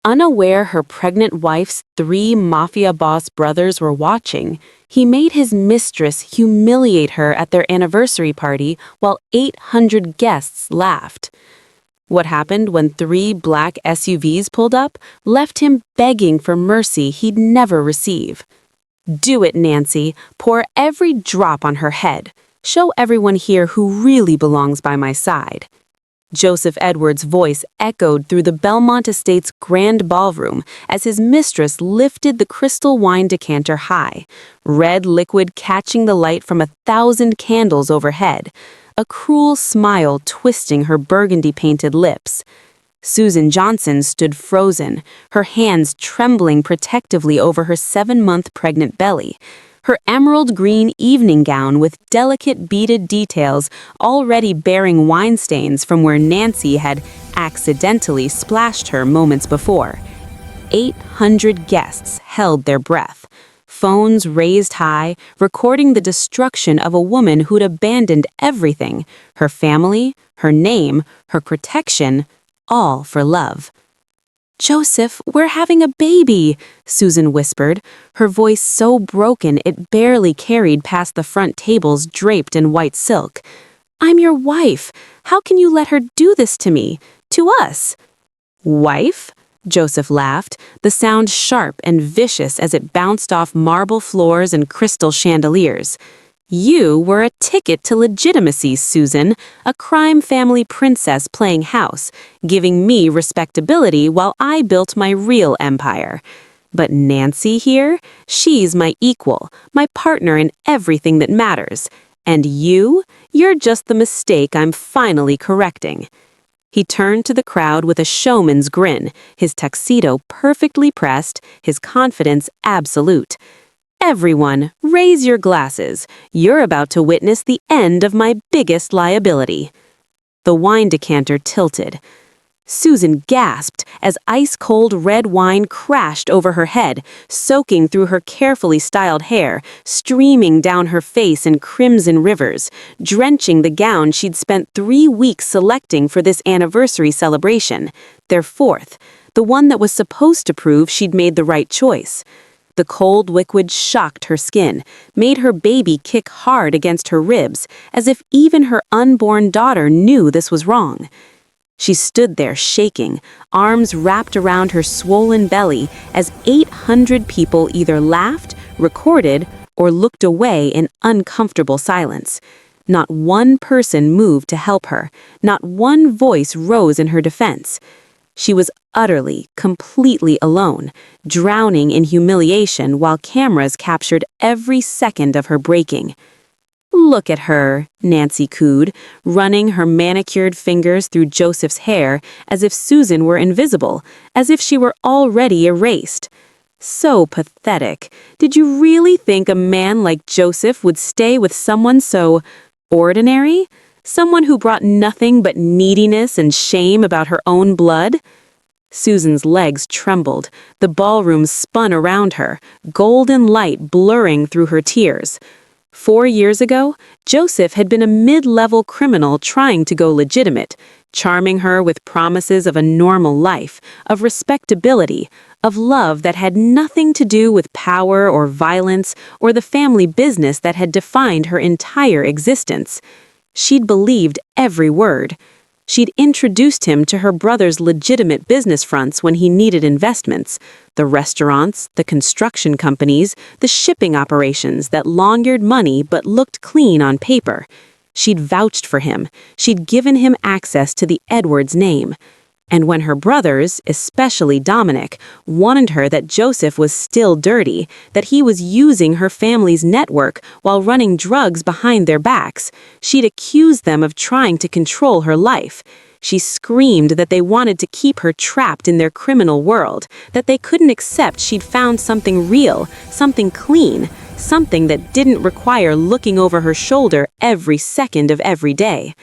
Unaware her pregnant wife's 3 Mafia boss brothers were watching, he made his mistress humiliate her at their anniversary party while 800 guests laughed. What happened when 3 black SUVs pulled up left him begging for mercy he'd never receive. Do it, Nancy. Pour every drop on her head. Show everyone here who really belongs by my side. Joseph Edwards' voice echoed through the Belmont Estate's grand ballroom as his mistress lifted the crystal wine decanter high, red liquid catching the light from 1,000 candles overhead, a cruel smile twisting her burgundy-painted lips. Susan Johnson stood frozen, her hands trembling protectively over her 7-month pregnant belly, her emerald green evening gown with delicate beaded details already bearing wine stains from where Nancy had accidentally splashed her moments before. 800 guests held their breath, phones raised high, recording the destruction of a woman who'd abandoned everything, her family, her name, her protection, all for love. "Joseph, we're having a baby," Susan whispered, her voice so broken it barely carried past the front tables draped in white silk. "I'm your wife. How can you let her do this to me? To us?" "Wife?" Joseph laughed, the sound sharp and vicious as it bounced off marble floors and crystal chandeliers. "You were a ticket to legitimacy, Susan, a crime family princess playing house, giving me respectability while I built my real empire. But Nancy here, she's my equal, my partner in everything that matters. And you're just the mistake I'm finally correcting." He turned to the crowd with a showman's grin, his tuxedo perfectly pressed, his confidence absolute. "Everyone, raise your glasses. You're about to witness the end of my biggest liability." The wine decanter tilted. Susan gasped as ice-cold red wine crashed over her head, soaking through her carefully styled hair, streaming down her face in crimson rivers, drenching the gown she'd spent 3 weeks selecting for this anniversary celebration, their 4th, the one that was supposed to prove she'd made the right choice. The cold liquid shocked her skin, made her baby kick hard against her ribs, as if even her unborn daughter knew this was wrong. She stood there shaking, arms wrapped around her swollen belly as 800 people either laughed, recorded, or looked away in uncomfortable silence. Not one person moved to help her, not one voice rose in her defense. She was utterly, completely alone, drowning in humiliation while cameras captured every second of her breaking. "Look at her," Nancy cooed, running her manicured fingers through Joseph's hair as if Susan were invisible, as if she were already erased. "So pathetic. Did you really think a man like Joseph would stay with someone so ordinary? Someone who brought nothing but neediness and shame about her own blood?" Susan's legs trembled. The ballroom spun around her, golden light blurring through her tears. 4 years ago, Joseph had been a mid-level criminal trying to go legitimate, charming her with promises of a normal life, of respectability, of love that had nothing to do with power or violence or the family business that had defined her entire existence. She'd believed every word. She'd introduced him to her brother's legitimate business fronts when he needed investments, the restaurants, the construction companies, the shipping operations that laundered money but looked clean on paper. She'd vouched for him. She'd given him access to the Edwards name. And when her brothers, especially Dominic, warned her that Joseph was still dirty, that he was using her family's network while running drugs behind their backs, she'd accused them of trying to control her life. She screamed that they wanted to keep her trapped in their criminal world, that they couldn't accept she'd found something real, something clean, something that didn't require looking over her shoulder every second of every day.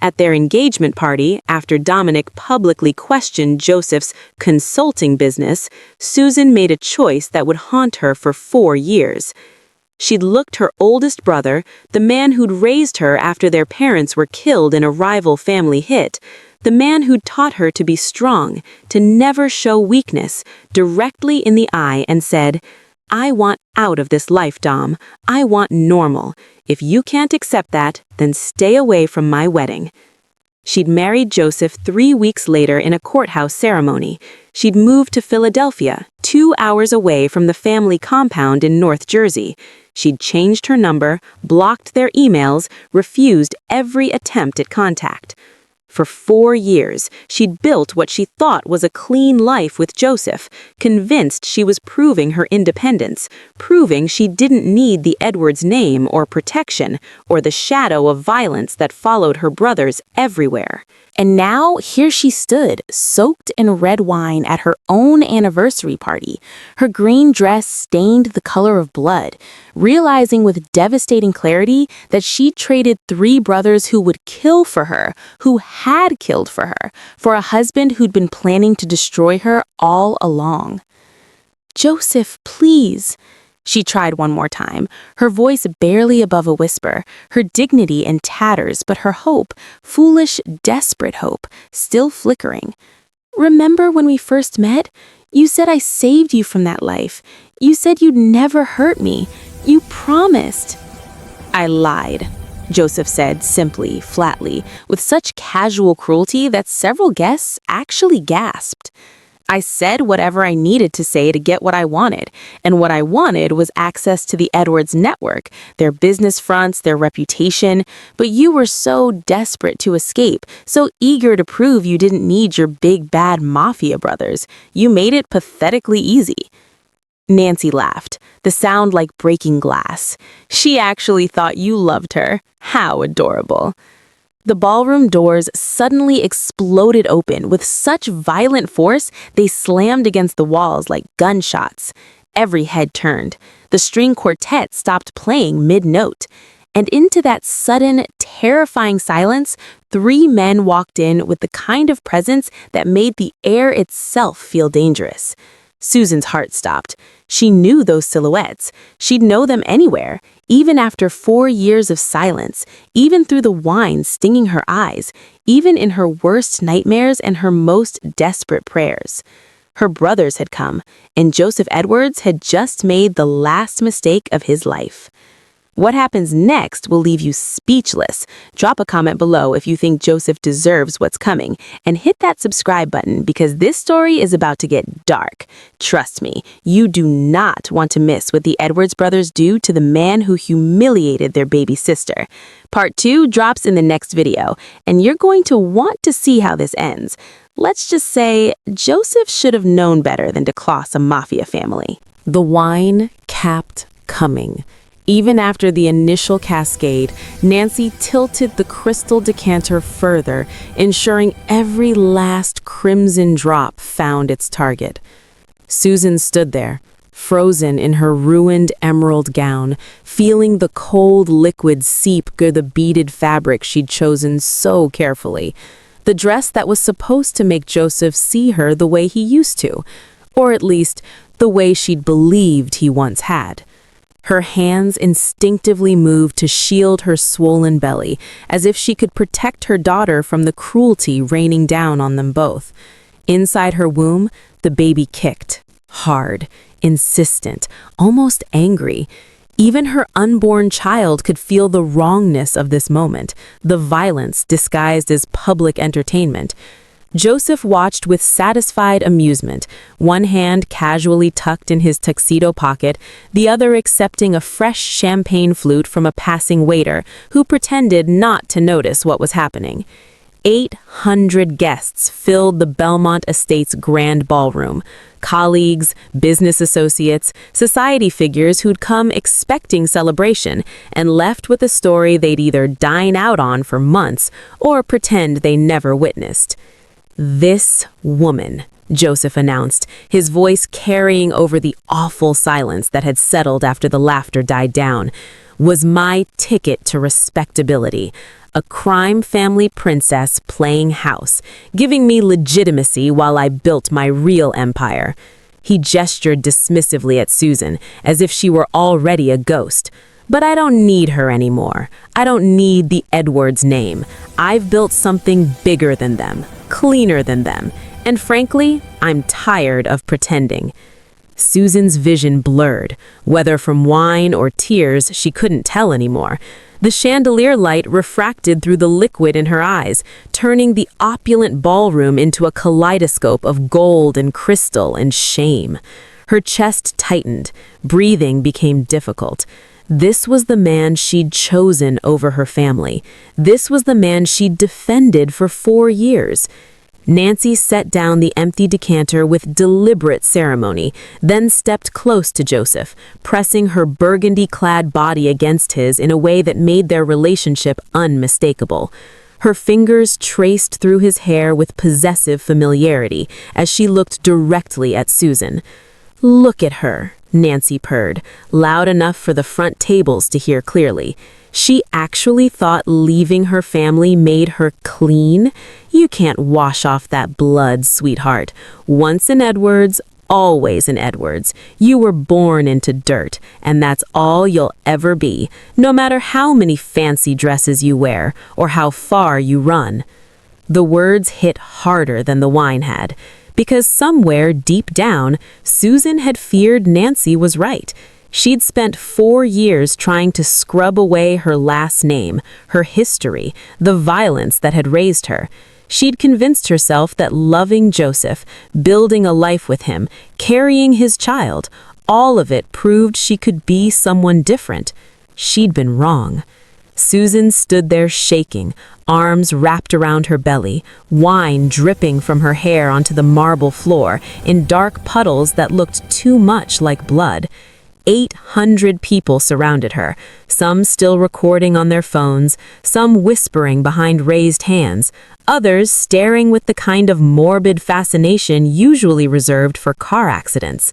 At their engagement party, after Dominic publicly questioned Joseph's consulting business, Susan made a choice that would haunt her for 4 years. She'd looked her oldest brother, the man who'd raised her after their parents were killed in a rival family hit, The man who'd taught her to be strong, to never show weakness, directly in the eye and said, "I want out of this life, Dom. I want normal. If you can't accept that, then stay away from my wedding." She'd married Joseph 3 weeks later in a courthouse ceremony. She'd moved to Philadelphia, 2 hours away from the family compound in North Jersey. She'd changed her number, blocked their emails, refused every attempt at contact. For 4 years, she'd built what she thought was a clean life with Joseph, convinced she was proving her independence, proving she didn't need the Edwards name or protection, or the shadow of violence that followed her brothers everywhere. And now, here she stood, soaked in red wine at her own anniversary party, her green dress stained the color of blood, realizing with devastating clarity that she'd traded 3 brothers who would kill for her, who had killed for a husband who'd been planning to destroy her all along. "Joseph, please." She tried one more time, her voice barely above a whisper, her dignity in tatters, but her hope, foolish, desperate hope, still flickering. "Remember when we first met? You said I saved you from that life. You said you'd never hurt me. You promised." "I lied," Joseph said simply, flatly, with such casual cruelty that several guests actually gasped. "I said whatever I needed to say to get what I wanted, and what I wanted was access to the Edwards network, their business fronts, their reputation, but you were so desperate to escape, so eager to prove you didn't need your big bad Mafia brothers. You made it pathetically easy." Nancy laughed, the sound like breaking glass. "She actually thought you loved her. How adorable." The ballroom doors suddenly exploded open with such violent force they slammed against the walls like gunshots. Every head turned. The string quartet stopped playing mid-note. And into that sudden, terrifying silence, 3 men walked in with the kind of presence that made the air itself feel dangerous. Susan's heart stopped. She knew those silhouettes. She'd know them anywhere, even after 4 years of silence, even through the wine stinging her eyes, even in her worst nightmares and her most desperate prayers. Her brothers had come, and Joseph Edwards had just made the last mistake of his life. What happens next will leave you speechless. Drop a comment below if you think Joseph deserves what's coming, and hit that subscribe button because this story is about to get dark. Trust me, you do not want to miss what the Edwards brothers do to the man who humiliated their baby sister. Part 2 drops in the next video, and you're going to want to see how this ends. Let's just say Joseph should have known better than to cross a Mafia family. The wine kept coming. Even after the initial cascade, Nancy tilted the crystal decanter further, ensuring every last crimson drop found its target. Susan stood there, frozen in her ruined emerald gown, feeling the cold liquid seep through the beaded fabric she'd chosen so carefully. The dress that was supposed to make Joseph see her the way he used to, or at least the way she'd believed he once had. Her hands instinctively moved to shield her swollen belly, as if she could protect her daughter from the cruelty raining down on them both. Inside her womb, the baby kicked, hard, insistent, almost angry. Even her unborn child could feel the wrongness of this moment, the violence disguised as public entertainment. Joseph watched with satisfied amusement, one hand casually tucked in his tuxedo pocket, the other accepting a fresh champagne flute from a passing waiter who pretended not to notice what was happening. 800 guests filled the Belmont Estate's grand ballroom. Colleagues, business associates, society figures who'd come expecting celebration and left with a story they'd either dine out on for months or pretend they never witnessed. "This woman," Joseph announced, his voice carrying over the awful silence that had settled after the laughter died down, "was my ticket to respectability. A crime family princess playing house, giving me legitimacy while I built my real empire." He gestured dismissively at Susan, as if she were already a ghost. But I don't need her anymore. I don't need the Edwards name. I've built something bigger than them, cleaner than them, and frankly, I'm tired of pretending." Susan's vision blurred. Whether from wine or tears, she couldn't tell anymore. The chandelier light refracted through the liquid in her eyes, turning the opulent ballroom into a kaleidoscope of gold and crystal and shame. Her chest tightened. Breathing became difficult. This was the man she'd chosen over her family. This was the man she'd defended for 4 years. Nancy set down the empty decanter with deliberate ceremony, then stepped close to Joseph, pressing her burgundy-clad body against his in a way that made their relationship unmistakable. Her fingers traced through his hair with possessive familiarity as she looked directly at Susan. "Look at her," Nancy purred, loud enough for the front tables to hear clearly. She actually thought leaving her family made her clean? You can't wash off that blood, sweetheart. Once in Edwards, always in Edwards. You were born into dirt, and that's all you'll ever be, no matter how many fancy dresses you wear or how far you run. The words hit harder than the wine had, because somewhere deep down, Susan had feared Nancy was right. She'd spent 4 years trying to scrub away her last name, her history, the violence that had raised her. She'd convinced herself that loving Joseph, building a life with him, carrying his child, all of it proved she could be someone different. She'd been wrong. Susan stood there shaking, arms wrapped around her belly, wine dripping from her hair onto the marble floor in dark puddles that looked too much like blood. 800 people surrounded her, some still recording on their phones, some whispering behind raised hands, others staring with the kind of morbid fascination usually reserved for car accidents.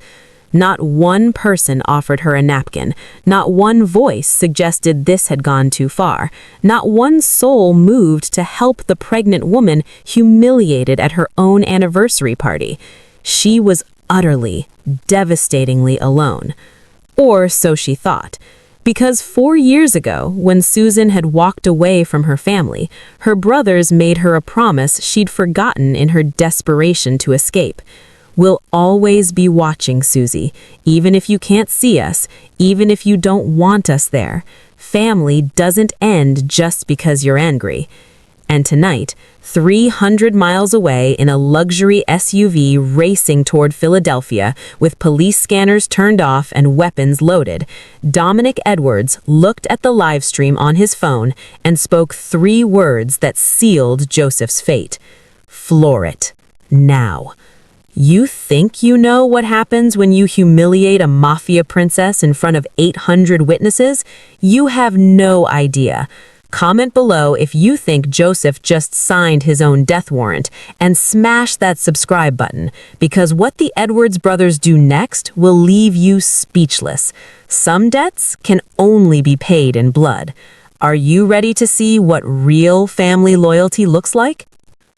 Not one person offered her a napkin. Not one voice suggested this had gone too far. Not one soul moved to help the pregnant woman humiliated at her own anniversary party. She was utterly, devastatingly alone. Or so she thought. Because 4 years ago, when Susan had walked away from her family, her brothers made her a promise she'd forgotten in her desperation to escape. "We'll always be watching, Susie, even if you can't see us, even if you don't want us there. Family doesn't end just because you're angry." And tonight, 300 miles away in a luxury SUV racing toward Philadelphia with police scanners turned off and weapons loaded, Dominic Edwards looked at the live stream on his phone and spoke 3 words that sealed Joseph's fate. "Floor it. Now." You think you know what happens when you humiliate a mafia princess in front of 800 witnesses? You have no idea. Comment below if you think Joseph just signed his own death warrant, and smash that subscribe button, because what the Edwards brothers do next will leave you speechless. Some debts can only be paid in blood. Are you ready to see what real family loyalty looks like?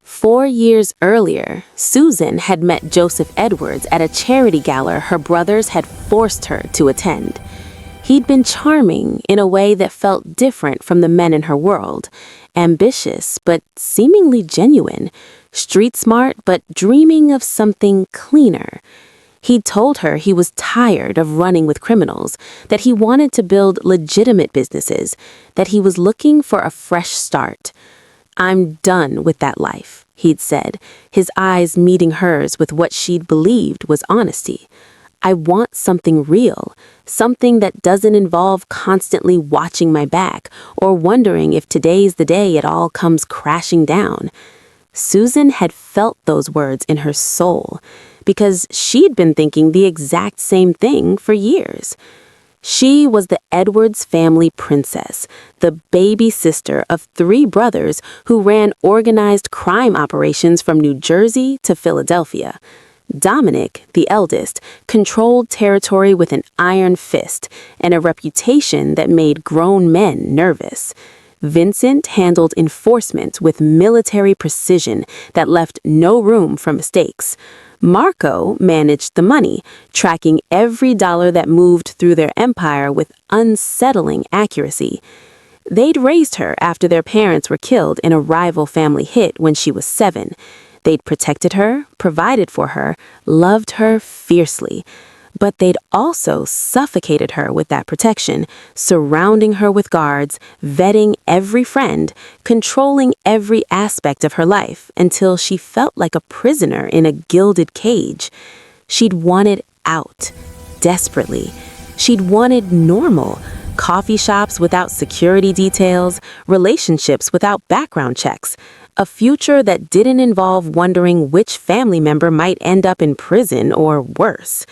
4 years earlier, Susan had met Joseph Edwards at a charity gala her brothers had forced her to attend. He'd been charming in a way that felt different from the men in her world, ambitious but seemingly genuine, street smart but dreaming of something cleaner. He'd told her he was tired of running with criminals, that he wanted to build legitimate businesses, that he was looking for a fresh start. "I'm done with that life," he'd said, his eyes meeting hers with what she'd believed was honesty. "I want something real, something that doesn't involve constantly watching my back or wondering if today's the day it all comes crashing down." Susan had felt those words in her soul because she'd been thinking the exact same thing for years. She was the Edwards family princess, the baby sister of 3 brothers who ran organized crime operations from New Jersey to Philadelphia. Dominic, the eldest, controlled territory with an iron fist and a reputation that made grown men nervous. Vincent handled enforcement with military precision that left no room for mistakes. Marco managed the money, tracking every dollar that moved through their empire with unsettling accuracy. They'd raised her after their parents were killed in a rival family hit when she was 7. They'd protected her, provided for her, loved her fiercely. But they'd also suffocated her with that protection, surrounding her with guards, vetting every friend, controlling every aspect of her life until she felt like a prisoner in a gilded cage. She'd wanted out, desperately. She'd wanted normal. Coffee shops without security details, relationships without background checks, a future that didn't involve wondering which family member might end up in prison or worse.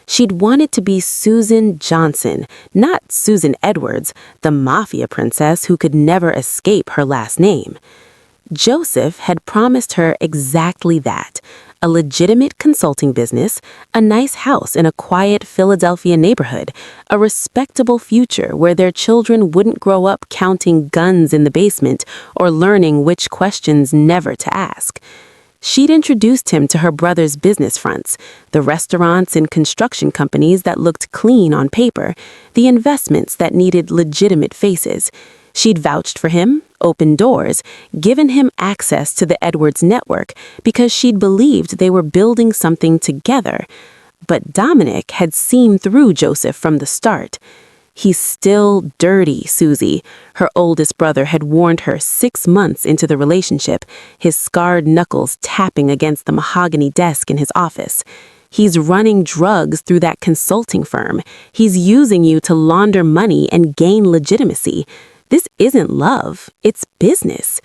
She'd wanted to be Susan Johnson, not Susan Edwards, the Mafia princess who could never escape her last name. Joseph had promised her exactly that: a legitimate consulting business, a nice house in a quiet Philadelphia neighborhood, a respectable future where their children wouldn't grow up counting guns in the basement or learning which questions never to ask. She'd introduced him to her brother's business fronts, the restaurants and construction companies that looked clean on paper, the investments that needed legitimate faces. She'd vouched for him, opened doors, given him access to the Edwards network because she'd believed they were building something together. But Dominic had seen through Joseph from the start. "He's still dirty, Susie," her oldest brother had warned her 6 months into the relationship, his scarred knuckles tapping against the mahogany desk in his office. "He's running drugs through that consulting firm. He's using you to launder money and gain legitimacy. This isn't love, it's business."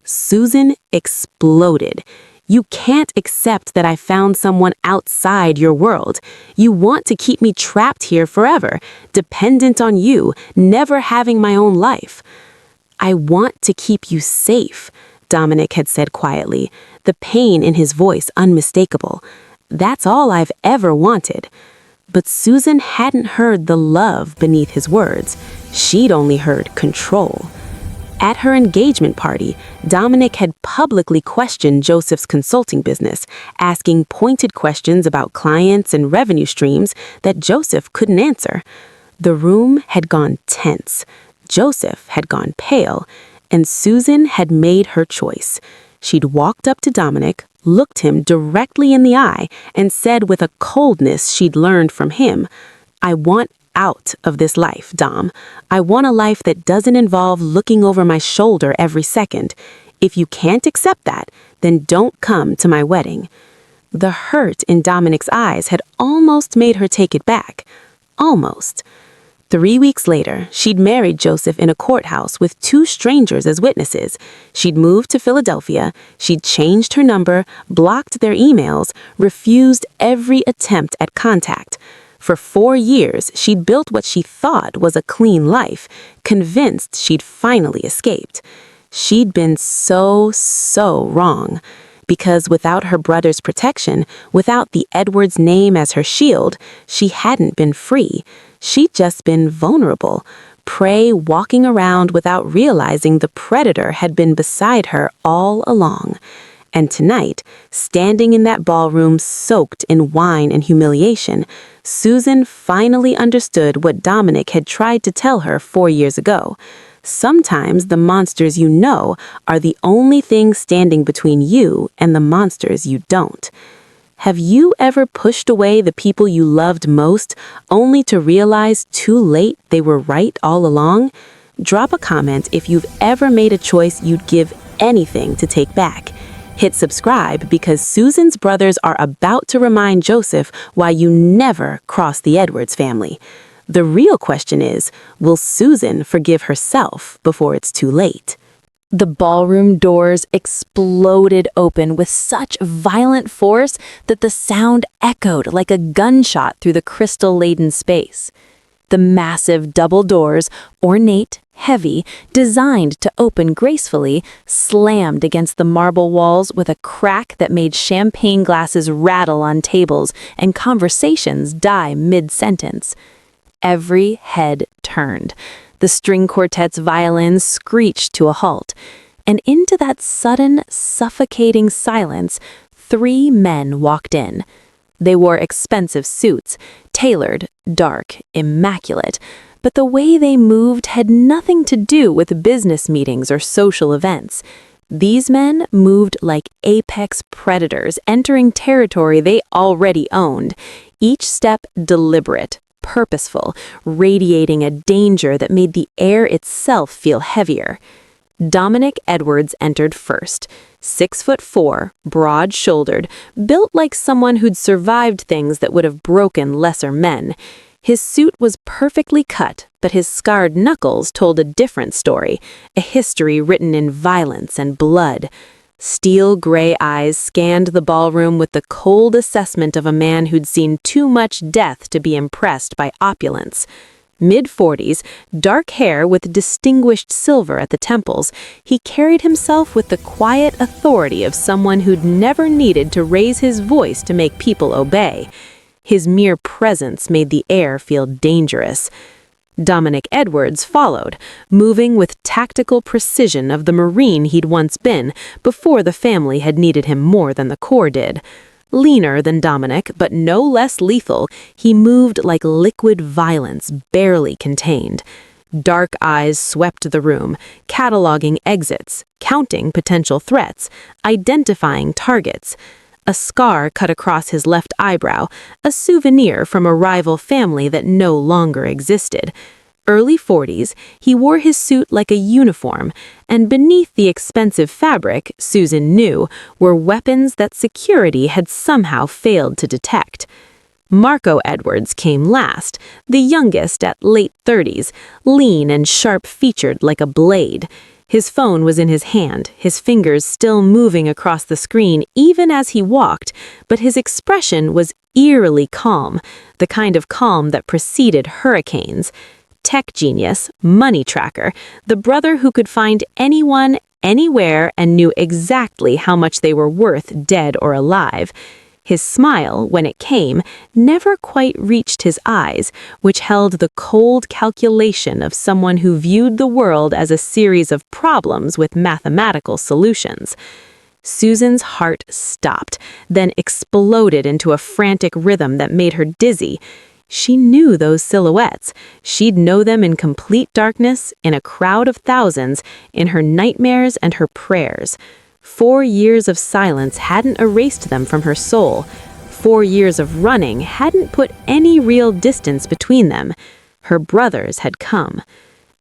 Susan exploded. "You can't accept that I found someone outside your world. You want to keep me trapped here forever, dependent on you, never having my own life." "I want to keep you safe," Dominic had said quietly, the pain in his voice unmistakable. "That's all I've ever wanted." But Susan hadn't heard the love beneath his words. She'd only heard control. At her engagement party, Dominic had publicly questioned Joseph's consulting business, asking pointed questions about clients and revenue streams that Joseph couldn't answer. The room had gone tense. Joseph had gone pale, and Susan had made her choice. She'd walked up to Dominic, looked him directly in the eye, and said with a coldness she'd learned from him, "I want out of this life, Dom. I want a life that doesn't involve looking over my shoulder every second. If you can't accept that, then don't come to my wedding." The hurt in Dominic's eyes had almost made her take it back. Almost. 3 weeks later, she'd married Joseph in a courthouse with 2 strangers as witnesses. She'd moved to Philadelphia, she'd changed her number, blocked their emails, refused every attempt at contact. For 4 years, she'd built what she thought was a clean life, convinced she'd finally escaped. She'd been so wrong. Because without her brother's protection, without the Edwards name as her shield, she hadn't been free. She'd just been vulnerable, prey walking around without realizing the predator had been beside her all along. And tonight, standing in that ballroom soaked in wine and humiliation, Susan finally understood what Dominic had tried to tell her 4 years ago. Sometimes the monsters you know are the only thing standing between you and the monsters you don't. Have you ever pushed away the people you loved most only to realize too late they were right all along? Drop a comment if you've ever made a choice you'd give anything to take back. Hit subscribe because Susan's brothers are about to remind Joseph why you never cross the Edwards family. The real question is, will Susan forgive herself before it's too late? The ballroom doors exploded open with such violent force that the sound echoed like a gunshot through the crystal-laden space. The massive double doors, ornate, heavy, designed to open gracefully, slammed against the marble walls with a crack that made champagne glasses rattle on tables and conversations die mid-sentence. Every head turned. The string quartet's violins screeched to a halt, and into that sudden, suffocating silence, 3 men walked in. They wore expensive suits, tailored, dark, immaculate, but the way they moved had nothing to do with business meetings or social events. These men moved like apex predators entering territory they already owned, each step deliberate, purposeful, radiating a danger that made the air itself feel heavier. Dominic Edwards entered first, 6'4", broad-shouldered, built like someone who'd survived things that would have broken lesser men. His suit was perfectly cut, but his scarred knuckles told a different story, a history written in violence and blood. Steel gray eyes scanned the ballroom with the cold assessment of a man who'd seen too much death to be impressed by opulence. Mid-40s, dark hair with distinguished silver at the temples, he carried himself with the quiet authority of someone who'd never needed to raise his voice to make people obey. His mere presence made the air feel dangerous. Dominic Edwards followed, moving with tactical precision of the Marine he'd once been before the family had needed him more than the Corps did. Leaner than Dominic, but no less lethal, he moved like liquid violence, barely contained. Dark eyes swept the room, cataloging exits, counting potential threats, identifying targets. A scar cut across his left eyebrow, a souvenir from a rival family that no longer existed. Early 40s, he wore his suit like a uniform, and beneath the expensive fabric, Susan knew, were weapons that security had somehow failed to detect. Marco Edwards came last, the youngest at late 30s, lean and sharp-featured like a blade. His phone was in his hand, his fingers still moving across the screen even as he walked, but his expression was eerily calm, the kind of calm that preceded hurricanes. Tech genius, money tracker, the brother who could find anyone, anywhere, and knew exactly how much they were worth dead or alive. His smile, when it came, never quite reached his eyes, which held the cold calculation of someone who viewed the world as a series of problems with mathematical solutions. Susan's heart stopped, then exploded into a frantic rhythm that made her dizzy. She knew those silhouettes. She'd know them in complete darkness, in a crowd of thousands, in her nightmares and her prayers. 4 years of silence hadn't erased them from her soul. 4 years of running hadn't put any real distance between them. Her brothers had come.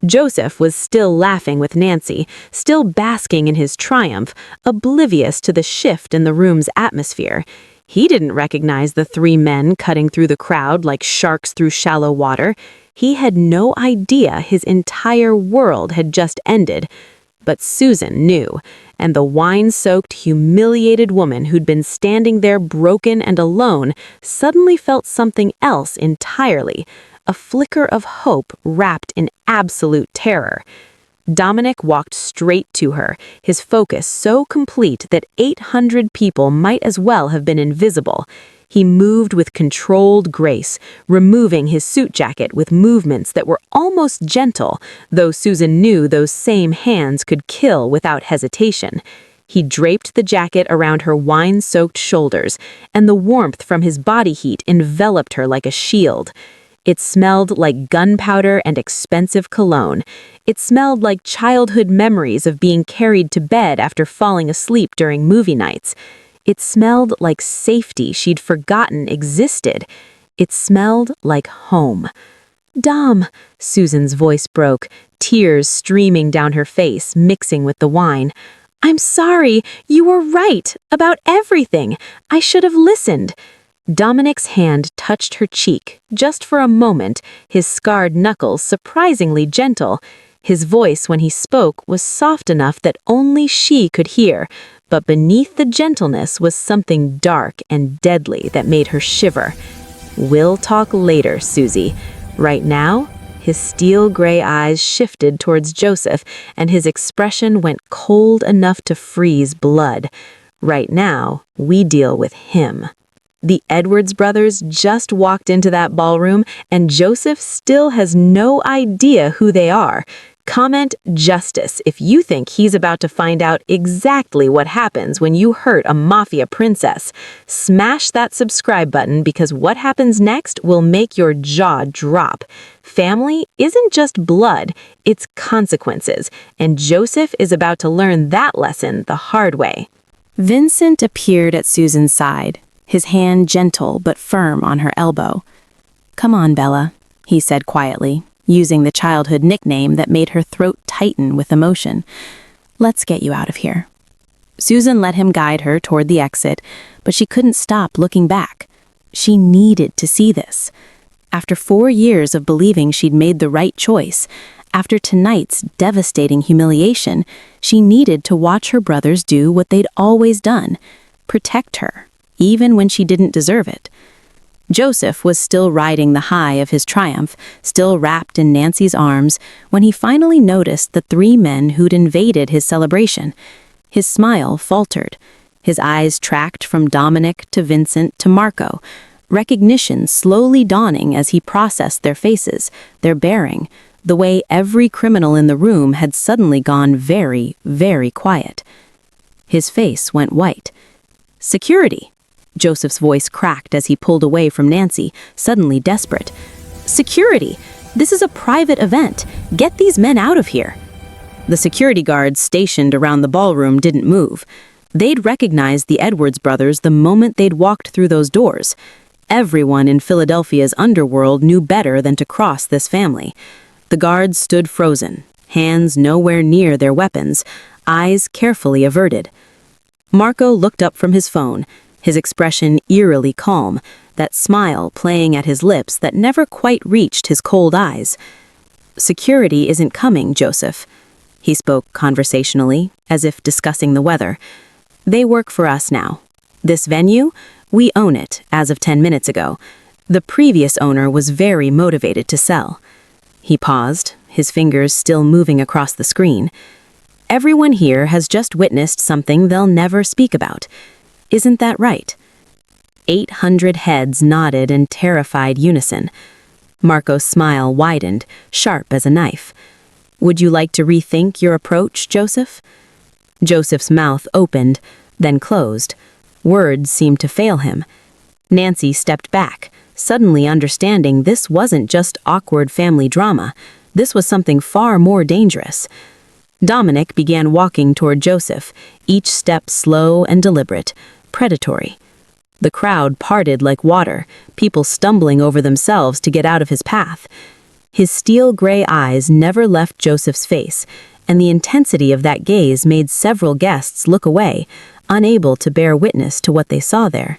Joseph was still laughing with Nancy, still basking in his triumph, oblivious to the shift in the room's atmosphere. He didn't recognize the 3 men cutting through the crowd like sharks through shallow water. He had no idea his entire world had just ended. But Susan knew, and the wine-soaked, humiliated woman who'd been standing there broken and alone suddenly felt something else entirely, a flicker of hope wrapped in absolute terror. Dominic walked straight to her, his focus so complete that 800 people might as well have been invisible. He moved with controlled grace, removing his suit jacket with movements that were almost gentle, though Susan knew those same hands could kill without hesitation. He draped the jacket around her wine-soaked shoulders, and the warmth from his body heat enveloped her like a shield. It smelled like gunpowder and expensive cologne. It smelled like childhood memories of being carried to bed after falling asleep during movie nights. It smelled like safety she'd forgotten existed. It smelled like home. "Dom," Susan's voice broke, tears streaming down her face, mixing with the wine. "I'm sorry. You were right about everything. I should have listened." Dominic's hand touched her cheek, just for a moment, his scarred knuckles surprisingly gentle. His voice when he spoke was soft enough that only she could hear, but beneath the gentleness was something dark and deadly that made her shiver. "We'll talk later, Susie. Right now?" His steel gray eyes shifted towards Joseph, and his expression went cold enough to freeze blood. "Right now, we deal with him." The Edwards brothers just walked into that ballroom, and Joseph still has no idea who they are. Comment justice if you think he's about to find out exactly what happens when you hurt a mafia princess. Smash that subscribe button because what happens next will make your jaw drop. Family isn't just blood, it's consequences, and Joseph is about to learn that lesson the hard way. Vincent appeared at Susan's side, his hand gentle but firm on her elbow. "Come on, Bella," he said quietly, using the childhood nickname that made her throat tighten with emotion. "Let's get you out of here." Susan let him guide her toward the exit, but she couldn't stop looking back. She needed to see this. After 4 years of believing she'd made the right choice, after tonight's devastating humiliation, she needed to watch her brothers do what they'd always done, protect her, even when she didn't deserve it. Joseph was still riding the high of his triumph, still wrapped in Nancy's arms, when he finally noticed the 3 men who'd invaded his celebration. His smile faltered. His eyes tracked from Dominic to Vincent to Marco, recognition slowly dawning as he processed their faces, their bearing, the way every criminal in the room had suddenly gone very, very quiet. His face went white. "Security!" Joseph's voice cracked as he pulled away from Nancy, suddenly desperate. "Security! This is a private event. Get these men out of here." The security guards stationed around the ballroom didn't move. They'd recognized the Edwards brothers the moment they'd walked through those doors. Everyone in Philadelphia's underworld knew better than to cross this family. The guards stood frozen, hands nowhere near their weapons, eyes carefully averted. Marco looked up from his phone, his expression eerily calm, that smile playing at his lips that never quite reached his cold eyes. "Security isn't coming, Joseph." He spoke conversationally, as if discussing the weather. "They work for us now. This venue, we own it as of 10 minutes ago. The previous owner was very motivated to sell." He paused, his fingers still moving across the screen. "Everyone here has just witnessed something they'll never speak about. Isn't that right?" 800 heads nodded in terrified unison. Marco's smile widened, sharp as a knife. "Would you like to rethink your approach, Joseph?" Joseph's mouth opened, then closed. Words seemed to fail him. Nancy stepped back, suddenly understanding this wasn't just awkward family drama. This was something far more dangerous. Dominic began walking toward Joseph, each step slow and deliberate, predatory. The crowd parted like water, people stumbling over themselves to get out of his path. His steel-gray eyes never left Joseph's face, and the intensity of that gaze made several guests look away, unable to bear witness to what they saw there.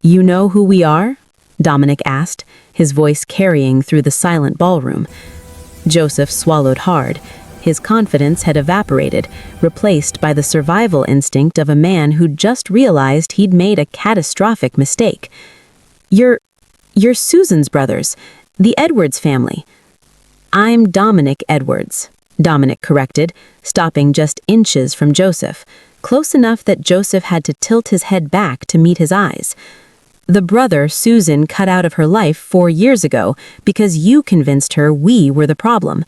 "You know who we are?" Dominic asked, his voice carrying through the silent ballroom. Joseph swallowed hard. His confidence had evaporated, replaced by the survival instinct of a man who'd just realized he'd made a catastrophic mistake. You're Susan's brothers, the Edwards family." "I'm Dominic Edwards," Dominic corrected, stopping just inches from Joseph, close enough that Joseph had to tilt his head back to meet his eyes. "The brother Susan cut out of her life 4 years ago because you convinced her we were the problem.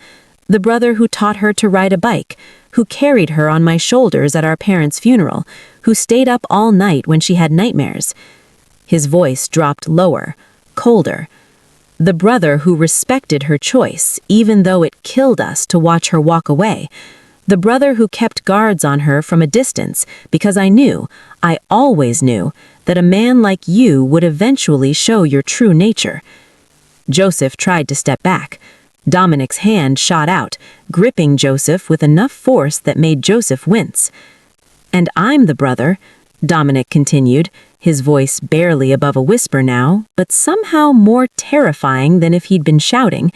The brother who taught her to ride a bike, who carried her on my shoulders at our parents' funeral, who stayed up all night when she had nightmares." His voice dropped lower, colder. "The brother who respected her choice, even though it killed us to watch her walk away. The brother who kept guards on her from a distance because I always knew, that a man like you would eventually show your true nature." Joseph tried to step back. Dominic's hand shot out, gripping Joseph with enough force that made Joseph wince. "And I'm the brother," Dominic continued, his voice barely above a whisper now, but somehow more terrifying than if he'd been shouting,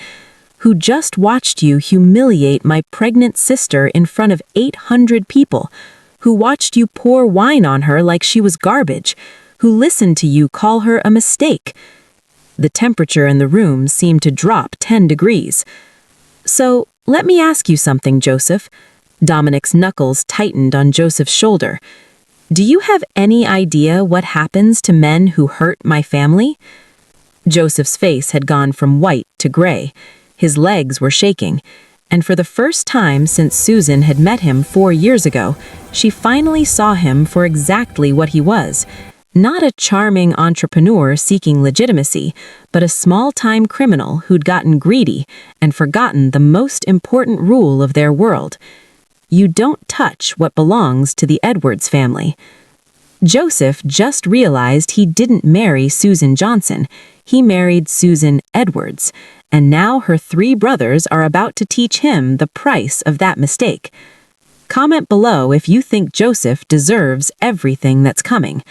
"who just watched you humiliate my pregnant sister in front of 800 people, who watched you pour wine on her like she was garbage, who listened to you call her a mistake." The temperature in the room seemed to drop 10 degrees. "So, let me ask you something, Joseph." Dominic's knuckles tightened on Joseph's shoulder. Do you have any idea what happens to men who hurt my family?" Joseph's face had gone from white to gray. His legs were shaking. And for the first time since Susan had met him 4 years ago, she finally saw him for exactly what he was. Not a charming entrepreneur seeking legitimacy, but a small-time criminal who'd gotten greedy and forgotten the most important rule of their world. You don't touch what belongs to the Edwards family. Joseph just realized he didn't marry Susan Johnson. He married Susan Edwards, and now her 3 brothers are about to teach him the price of that mistake. Comment below if you think Joseph deserves everything that's coming.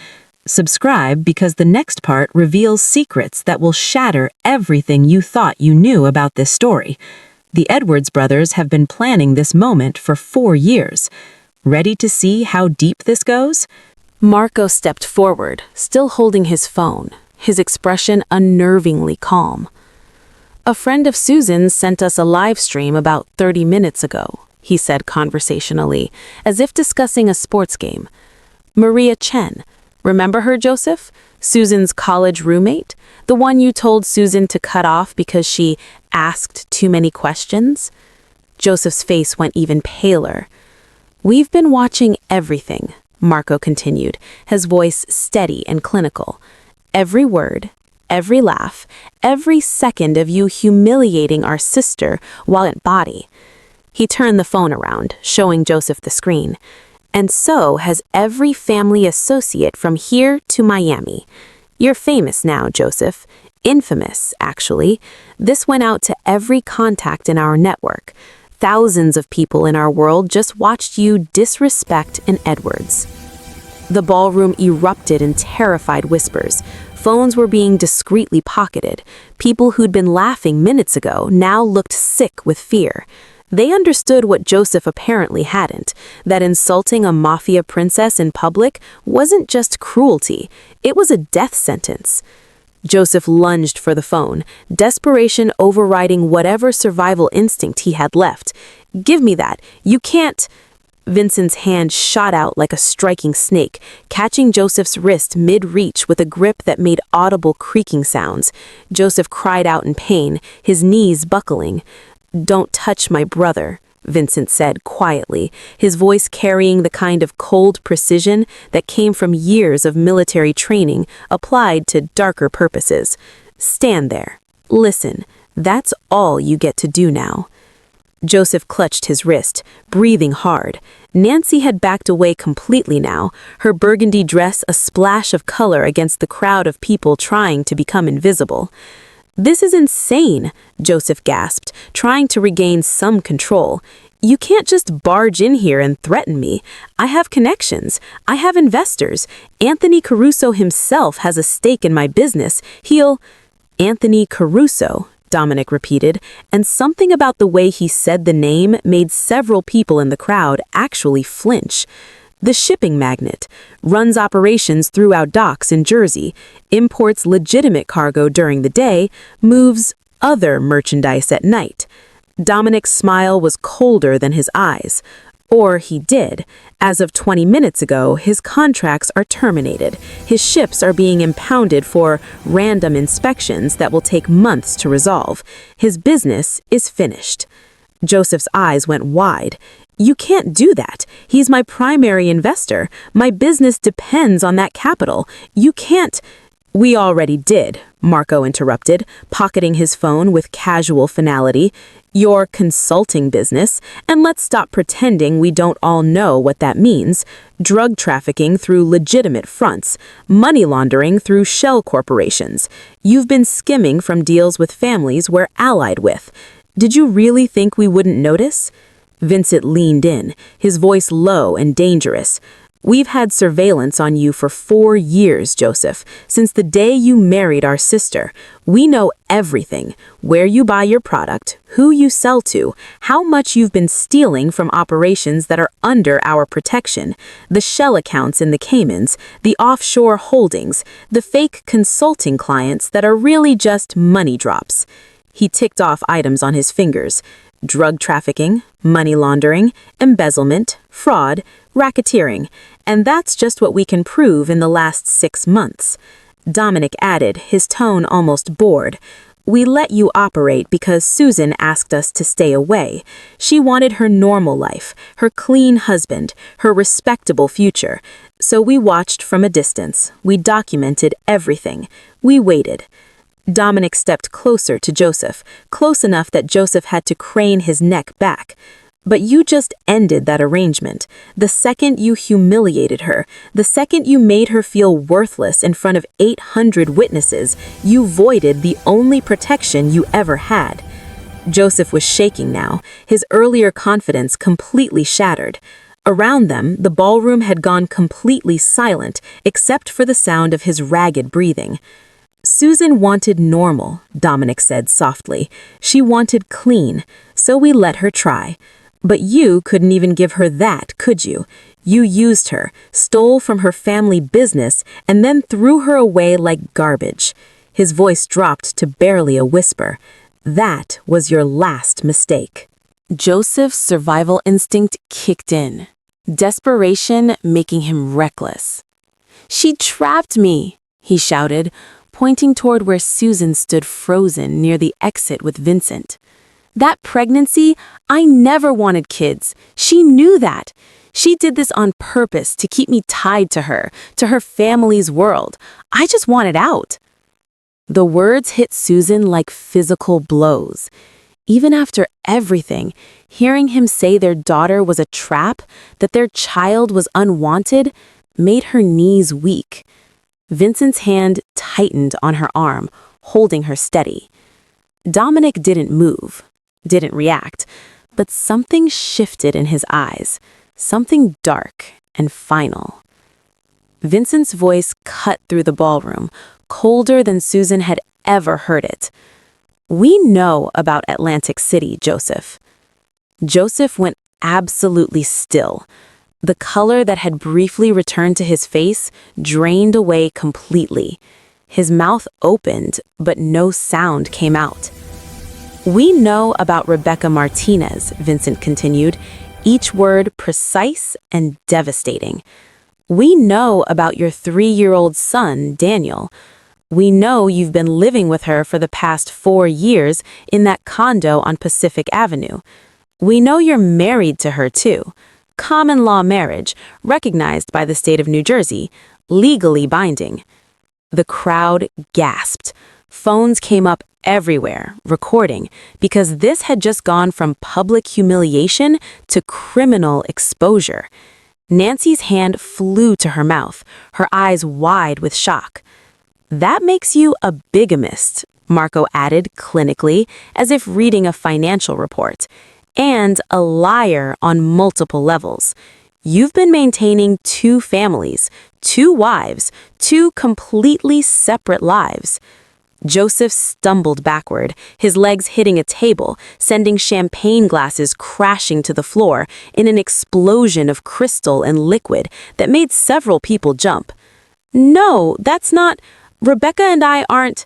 Subscribe because the next part reveals secrets that will shatter everything you thought you knew about this story. The Edwards brothers have been planning this moment for 4 years. Ready to see how deep this goes? Marco stepped forward, still holding his phone, his expression unnervingly calm. "A friend of Susan's sent us a live stream about 30 minutes ago," he said conversationally, as if discussing a sports game. "Maria Chen. Remember her, Joseph? Susan's college roommate? The one you told Susan to cut off because she asked too many questions?" Joseph's face went even paler. "We've been watching everything," Marco continued, his voice steady and clinical. "Every word, every laugh, every second of you humiliating our sister while at body." He turned the phone around, showing Joseph the screen. "And so has every family associate from here to Miami. You're famous now, Joseph. Infamous, actually. This went out to every contact in our network. Thousands of people in our world just watched you disrespect an Edwards." The ballroom erupted in terrified whispers. Phones were being discreetly pocketed. People who'd been laughing minutes ago now looked sick with fear. They understood what Joseph apparently hadn't, that insulting a mafia princess in public wasn't just cruelty, it was a death sentence. Joseph lunged for the phone, desperation overriding whatever survival instinct he had left. "Give me that. You can't—" Vincent's hand shot out like a striking snake, catching Joseph's wrist mid-reach with a grip that made audible creaking sounds. Joseph cried out in pain, his knees buckling. "Don't touch my brother," Vincent said quietly, his voice carrying the kind of cold precision that came from years of military training applied to darker purposes. "Stand there. Listen. That's all you get to do now." Joseph clutched his wrist, breathing hard. Nancy had backed away completely now, her burgundy dress a splash of color against the crowd of people trying to become invisible. "This is insane," Joseph gasped, trying to regain some control. "You can't just barge in here and threaten me. I have connections. I have investors. Anthony Caruso himself has a stake in my business. He'll—" "Anthony Caruso," Dominic repeated, and something about the way he said the name made several people in the crowd actually flinch. "The shipping magnate, runs operations throughout docks in Jersey, imports legitimate cargo during the day, moves other merchandise at night." Dominic's smile was colder than his eyes. Or he did. As of 20 minutes ago, his contracts are terminated. His ships are being impounded for random inspections that will take months to resolve. His business is finished. Joseph's eyes went wide. "You can't do that. He's my primary investor. My business depends on that capital. You can't—" "We already did," Marco interrupted, pocketing his phone with casual finality. "Your consulting business, and let's stop pretending we don't all know what that means. Drug trafficking through legitimate fronts, money laundering through shell corporations. You've been skimming from deals with families we're allied with. Did you really think we wouldn't notice?" Vincent leaned in, his voice low and dangerous. "We've had surveillance on you for 4 years, Joseph, since the day you married our sister. We know everything, where you buy your product, who you sell to, how much you've been stealing from operations that are under our protection, the shell accounts in the Caymans, the offshore holdings, the fake consulting clients that are really just money drops." He ticked off items on his fingers. drug trafficking, money laundering, embezzlement, fraud, racketeering, and that's just what we can prove in the last 6 months. Dominic added, his tone almost bored. We let you operate because Susan asked us to stay away. She wanted her normal life, her clean husband, her respectable future. So we watched from a distance. We documented everything. We waited. Dominic stepped closer to Joseph, close enough that Joseph had to crane his neck back. But you just ended that arrangement. The second you humiliated her, the second you made her feel worthless in front of 800 witnesses, you voided the only protection you ever had. Joseph was shaking now, his earlier confidence completely shattered. Around them, the ballroom had gone completely silent, except for the sound of his ragged breathing. Susan wanted normal, Dominic said softly. She wanted clean, so we let her try. But you couldn't even give her that, could you? You used her, stole from her family business, and then threw her away like garbage. His voice dropped to barely a whisper. That was your last mistake. Joseph's survival instinct kicked in, desperation making him reckless. "She trapped me," he shouted, pointing toward where Susan stood frozen near the exit with Vincent. "That pregnancy, I never wanted kids. She knew that. She did this on purpose to keep me tied to her family's world. I just wanted out." The words hit Susan like physical blows. Even after everything, hearing him say their daughter was a trap, that their child was unwanted, made her knees weak. Vincent's hand tightened on her arm, holding her steady. Dominic didn't move, didn't react, but something shifted in his eyes, something dark and final. Vincent's voice cut through the ballroom, colder than Susan had ever heard it. "We know about Atlantic City, Joseph." Joseph went absolutely still. The color that had briefly returned to his face drained away completely. His mouth opened, but no sound came out. "We know about Rebecca Martinez," Vincent continued, each word precise and devastating. "We know about your 3-year-old son, Daniel. We know you've been living with her for the past 4 years in that condo on Pacific Avenue. We know you're married to her, too. Common law marriage, recognized by the state of New Jersey, legally binding." The crowd gasped. Phones came up everywhere, recording, because this had just gone from public humiliation to criminal exposure. Nancy's hand flew to her mouth, her eyes wide with shock. "That makes you a bigamist," Marco added clinically, as if reading a financial report. "And a liar on multiple levels. You've been maintaining 2 families, 2 wives, 2 completely separate lives." Joseph stumbled backward, his legs hitting a table, sending champagne glasses crashing to the floor in an explosion of crystal and liquid that made several people jump. "No, that's not. Rebecca and I aren't."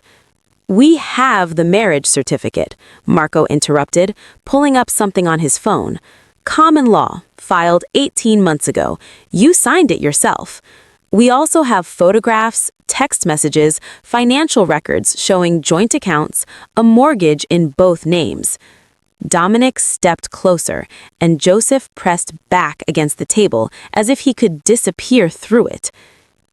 "We have the marriage certificate," Marco interrupted, pulling up something on his phone. "Common law, filed 18 months ago. You signed it yourself. We also have photographs, text messages, financial records showing joint accounts, a mortgage in both names." Dominic stepped closer, and Joseph pressed back against the table as if he could disappear through it.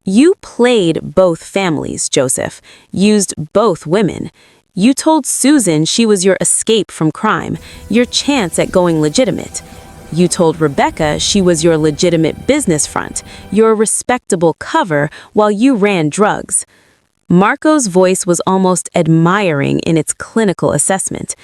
"You played both families, Joseph, used both women. You told Susan she was your escape from crime, your chance at going legitimate. You told Rebecca she was your legitimate business front, your respectable cover while you ran drugs." Marco's voice was almost admiring in its clinical assessment.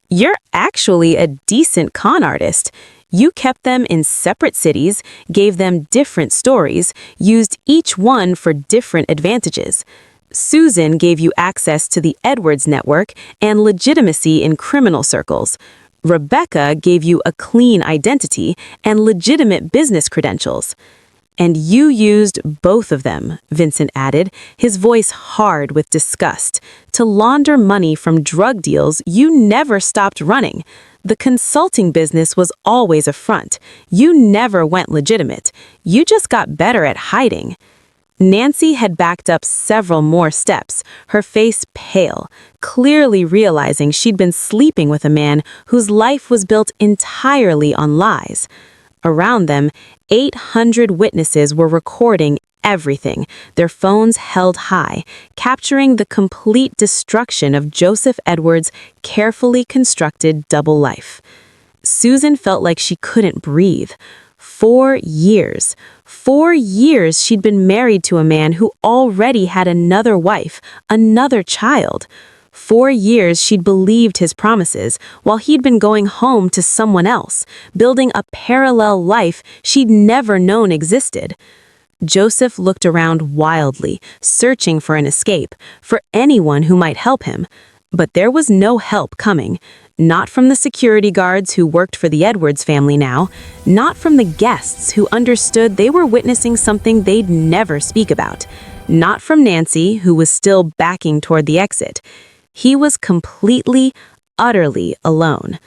"You're actually a decent con artist. You kept them in separate cities, gave them different stories, used each one for different advantages. Susan gave you access to the Edwards network and legitimacy in criminal circles. Rebecca gave you a clean identity and legitimate business credentials. And you used both of them," Vincent added, his voice hard with disgust, "to launder money from drug deals you never stopped running. The consulting business was always a front. You never went legitimate. You just got better at hiding. Nancy had backed up several more steps, her face pale, clearly realizing she'd been sleeping with a man whose life was built entirely on lies. Around them, 800 witnesses were recording everything, their phones held high, capturing the complete destruction of Joseph Edwards' carefully constructed double life. Susan felt like she couldn't breathe. 4 years. 4 years she'd been married to a man who already had another wife, another child. 4 years she'd believed his promises, while he'd been going home to someone else, building a parallel life she'd never known existed. Joseph looked around wildly, searching for an escape, for anyone who might help him. But there was no help coming. Not from the security guards who worked for the Edwards family now, not from the guests who understood they were witnessing something they'd never speak about, not from Nancy, who was still backing toward the exit. He was completely, utterly alone,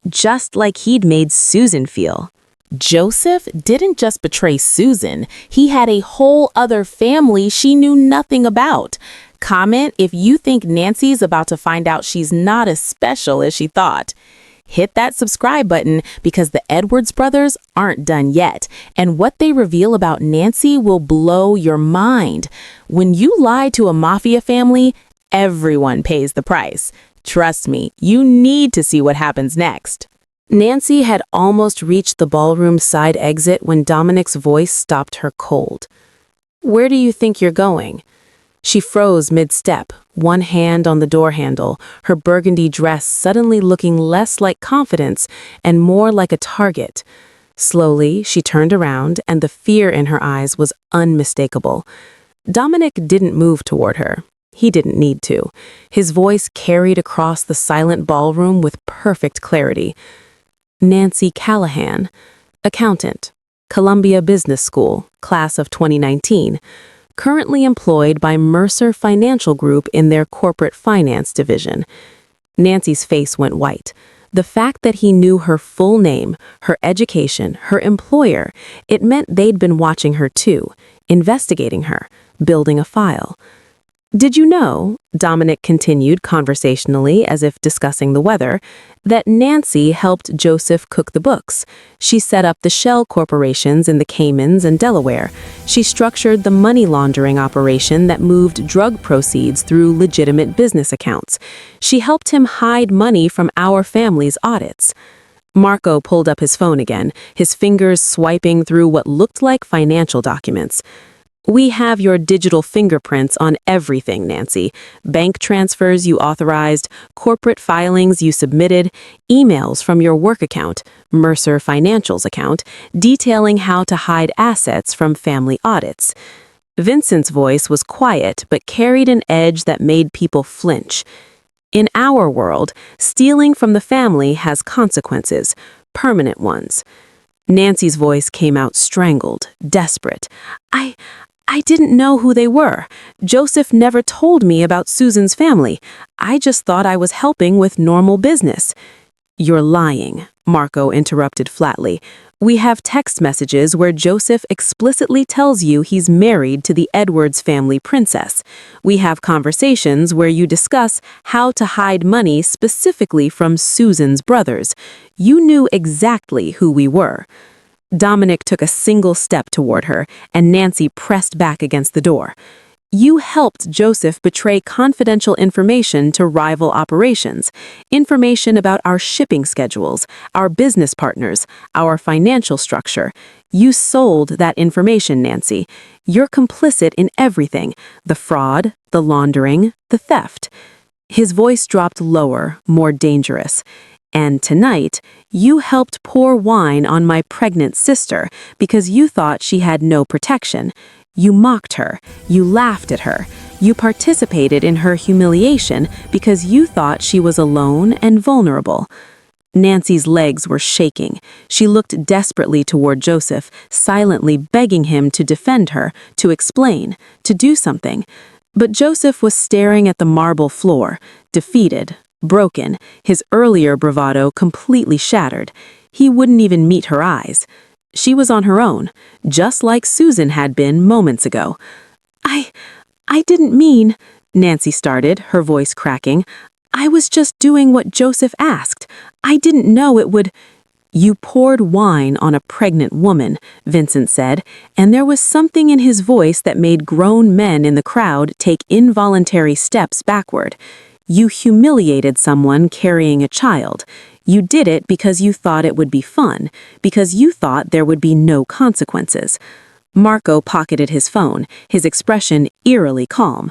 just like he'd made Susan feel. Joseph didn't just betray Susan, he had a whole other family she knew nothing about. Comment if you think Nancy's about to find out she's not as special as she thought. Hit that subscribe button because the Edwards brothers aren't done yet, and what they reveal about Nancy will blow your mind. When you lie to a mafia family, everyone pays the price. Trust me, you need to see what happens next. Nancy had almost reached the ballroom side exit when Dominic's voice stopped her cold. "Where do you think you're going?" She froze mid-step, one hand on the door handle, her burgundy dress suddenly looking less like confidence and more like a target. Slowly, she turned around, and the fear in her eyes was unmistakable. Dominic didn't move toward her. He didn't need to. His voice carried across the silent ballroom with perfect clarity. "Nancy Callahan, accountant, Columbia Business School, class of 2019, currently employed by Mercer Financial Group in their corporate finance division." Nancy's face went white. The fact that he knew her full name, her education, her employer, it meant they'd been watching her too, investigating her, building a file. "Did you know," Dominic continued conversationally as if discussing the weather, "that Nancy helped Joseph cook the books? She set up the shell corporations in the Caymans and Delaware. She structured the money laundering operation that moved drug proceeds through legitimate business accounts. She helped him hide money from our family's audits." Marco pulled up his phone again, his fingers swiping through what looked like financial documents. "We have your digital fingerprints on everything, Nancy. Bank transfers you authorized, corporate filings you submitted, emails from your work account, Mercer Financial's account, detailing how to hide assets from family audits." Vincent's voice was quiet but carried an edge that made people flinch. "In our world, stealing from the family has consequences, permanent ones." Nancy's voice came out strangled, desperate. I didn't know who they were. Joseph never told me about Susan's family. I just thought I was helping with normal business." "You're lying," Marco interrupted flatly. "We have text messages where Joseph explicitly tells you he's married to the Edwards family princess. We have conversations where you discuss how to hide money specifically from Susan's brothers. You knew exactly who we were." Dominic took a single step toward her, and Nancy pressed back against the door. "You helped Joseph betray confidential information to rival operations, information about our shipping schedules, our business partners, our financial structure. You sold that information, Nancy. You're complicit in everything, the fraud, the laundering, the theft." His voice dropped lower, more dangerous. "And tonight, you helped pour wine on my pregnant sister because you thought she had no protection. You mocked her. You laughed at her. You participated in her humiliation because you thought she was alone and vulnerable." Nancy's legs were shaking. She looked desperately toward Joseph, silently begging him to defend her, to explain, to do something. But Joseph was staring at the marble floor, defeated, broken, his earlier bravado completely shattered. He wouldn't even meet her eyes. She was on her own, just like Susan had been moments ago. I didn't mean, Nancy started, her voice cracking. I was just doing what Joseph asked. I didn't know it would. You poured wine on a pregnant woman, Vincent said, and there was something in his voice that made grown men in the crowd take involuntary steps backward. You humiliated someone carrying a child. You did it because you thought it would be fun, because you thought there would be no consequences. Marco pocketed his phone, his expression eerily calm.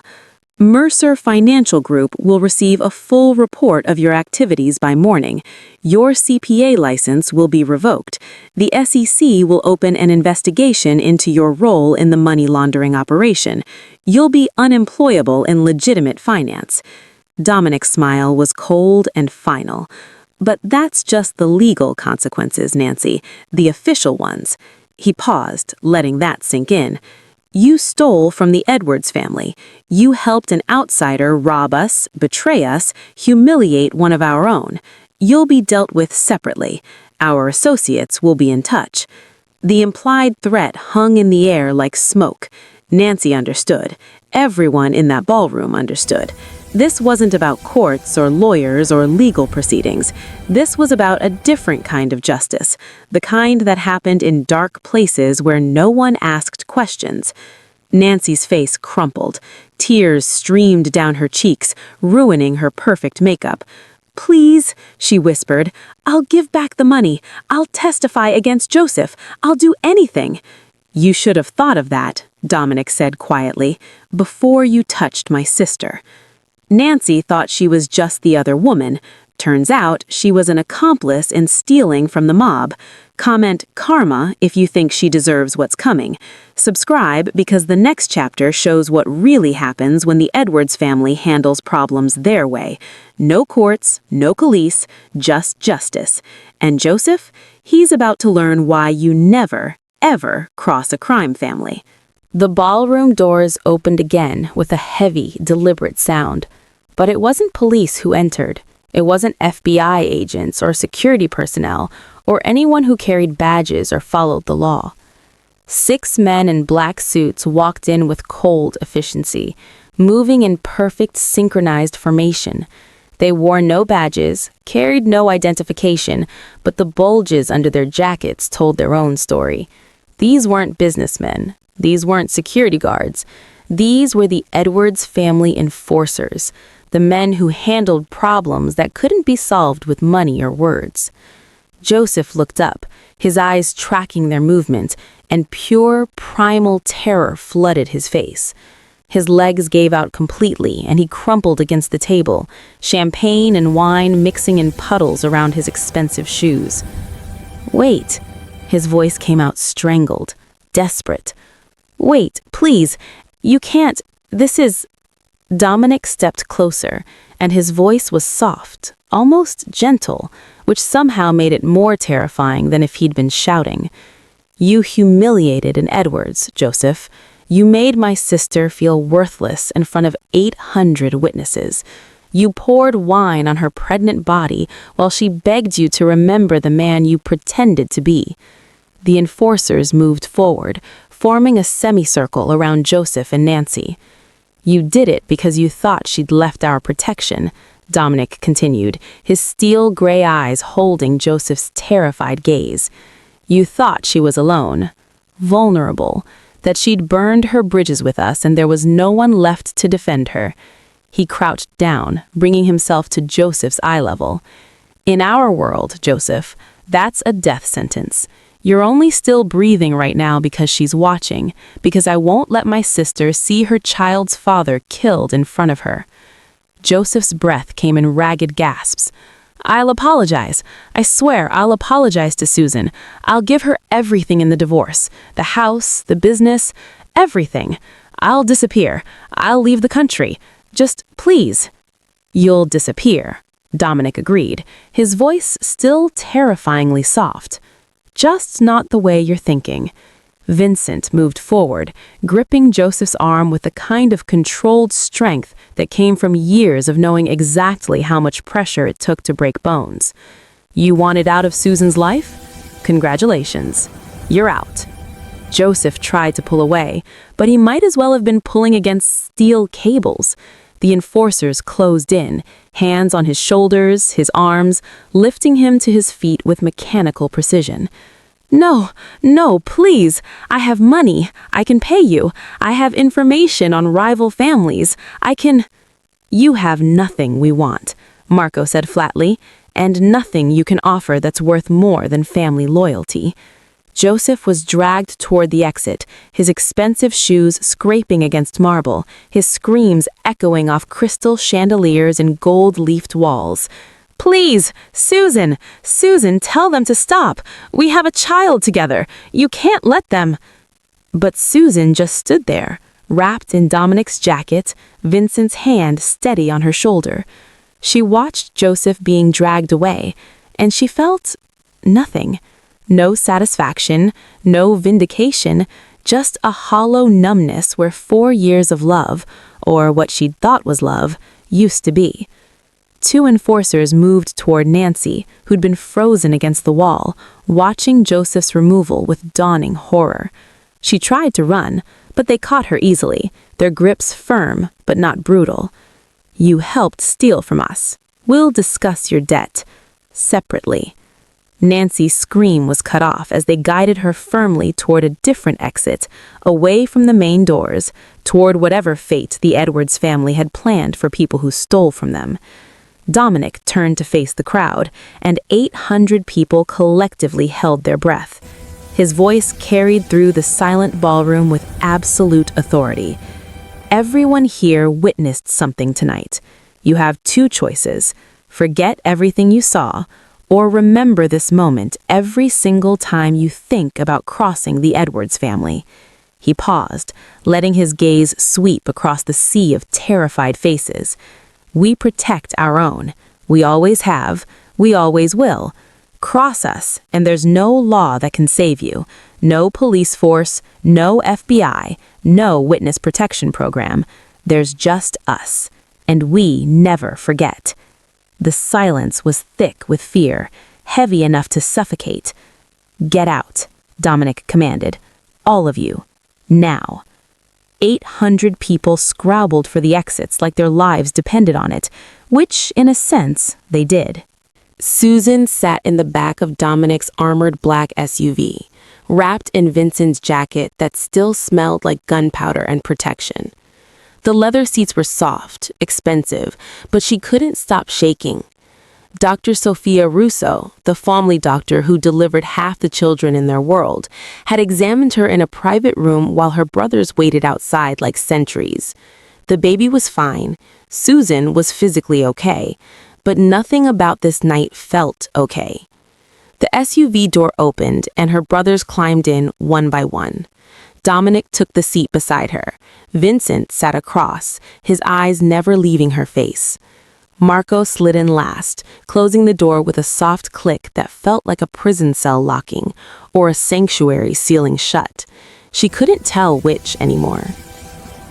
Mercer Financial Group will receive a full report of your activities by morning. Your CPA license will be revoked. The SEC will open an investigation into your role in the money laundering operation. You'll be unemployable in legitimate finance. Dominic's smile was cold and final. But that's just the legal consequences, Nancy, the official ones. He paused, letting that sink in. You stole from the Edwards family. You helped an outsider rob us, betray us, humiliate one of our own. You'll be dealt with separately. Our associates will be in touch. The implied threat hung in the air like smoke. Nancy understood. Everyone in that ballroom understood. This wasn't about courts or lawyers or legal proceedings. This was about a different kind of justice, the kind that happened in dark places where no one asked questions. Nancy's face crumpled. Tears streamed down her cheeks, ruining her perfect makeup. "Please," she whispered, "I'll give back the money. I'll testify against Joseph. I'll do anything." "You should have thought of that," Dominic said quietly, "before you touched my sister." Nancy thought she was just the other woman. Turns out she was an accomplice in stealing from the mob. Comment karma if you think she deserves what's coming. Subscribe because the next chapter shows what really happens when the Edwards family handles problems their way. No courts, no police, just justice. And Joseph, he's about to learn why you never, ever cross a crime family. The ballroom doors opened again with a heavy, deliberate sound. But it wasn't police who entered. It wasn't FBI agents or security personnel or anyone who carried badges or followed the law. 6 men in black suits walked in with cold efficiency, moving in perfect synchronized formation. They wore no badges, carried no identification, but the bulges under their jackets told their own story. These weren't businessmen. These weren't security guards. These were the Edwards family enforcers, the men who handled problems that couldn't be solved with money or words. Joseph looked up, his eyes tracking their movement, and pure, primal terror flooded his face. His legs gave out completely, and he crumpled against the table, champagne and wine mixing in puddles around his expensive shoes. "Wait," his voice came out strangled, desperate. "Wait, please, you can't, this is..." Dominic stepped closer, and his voice was soft, almost gentle, which somehow made it more terrifying than if he'd been shouting. "You humiliated an Edwards, Joseph. You made my sister feel worthless in front of 800 witnesses. You poured wine on her pregnant body while she begged you to remember the man you pretended to be." The enforcers moved forward, forming a semicircle around Joseph and Nancy. "You did it because you thought she'd left our protection," Dominic continued, his steel gray eyes holding Joseph's terrified gaze. "You thought she was alone, vulnerable, that she'd burned her bridges with us and there was no one left to defend her." He crouched down, bringing himself to Joseph's eye level. "In our world, Joseph, that's a death sentence. You're only still breathing right now because she's watching, because I won't let my sister see her child's father killed in front of her." Joseph's breath came in ragged gasps. "I'll apologize. I swear I'll apologize to Susan. I'll give her everything in the divorce. The house, the business, everything. I'll disappear. I'll leave the country. Just please." "You'll disappear," Dominic agreed, his voice still terrifyingly soft. "Just not the way you're thinking. Vincent moved forward, gripping Joseph's arm with the kind of controlled strength that came from years of knowing exactly how much pressure it took to break bones. You wanted out of Susan's life? Congratulations. You're out. Joseph tried to pull away, but he might as well have been pulling against steel cables. The enforcers closed in, hands on his shoulders, his arms, lifting him to his feet with mechanical precision. No, no, please. I have money. I can pay you. I have information on rival families. I can... You have nothing we want, Marco said flatly, and nothing you can offer that's worth more than family loyalty. Joseph was dragged toward the exit, his expensive shoes scraping against marble, his screams echoing off crystal chandeliers and gold-leafed walls. Please, Susan, Susan, tell them to stop. We have a child together. You can't let them. But Susan just stood there, wrapped in Dominic's jacket, Vincent's hand steady on her shoulder. She watched Joseph being dragged away, and she felt nothing. No satisfaction, no vindication, just a hollow numbness where 4 years of love, or what she'd thought was love, used to be. 2 enforcers moved toward Nancy, who'd been frozen against the wall, watching Joseph's removal with dawning horror. She tried to run, but they caught her easily, their grips firm but not brutal. You helped steal from us. We'll discuss your debt. Separately. Nancy's scream was cut off as they guided her firmly toward a different exit, away from the main doors, toward whatever fate the Edwards family had planned for people who stole from them. Dominic turned to face the crowd, and 800 people collectively held their breath. His voice carried through the silent ballroom with absolute authority. Everyone here witnessed something tonight. You have 2 choices: forget everything you saw, or remember this moment every single time you think about crossing the Edwards family. He paused, letting his gaze sweep across the sea of terrified faces. We protect our own. We always have. We always will. Cross us, and there's no law that can save you. No police force, no FBI, no witness protection program. There's just us. And we never forget. The silence was thick with fear, heavy enough to suffocate. Get out, Dominic commanded. All of you. Now. 800 people scrabbled for the exits like their lives depended on it, which, in a sense, they did. Susan sat in the back of Dominic's armored black SUV, wrapped in Vincent's jacket that still smelled like gunpowder and protection. The leather seats were soft, expensive, but she couldn't stop shaking. Dr. Sophia Russo, the family doctor who delivered half the children in their world, had examined her in a private room while her brothers waited outside like sentries. The baby was fine. Susan was physically okay, but nothing about this night felt okay. The SUV door opened and her brothers climbed in one by one. Dominic took the seat beside her. Vincent sat across, his eyes never leaving her face. Marco slid in last, closing the door with a soft click that felt like a prison cell locking, or a sanctuary sealing shut. She couldn't tell which anymore.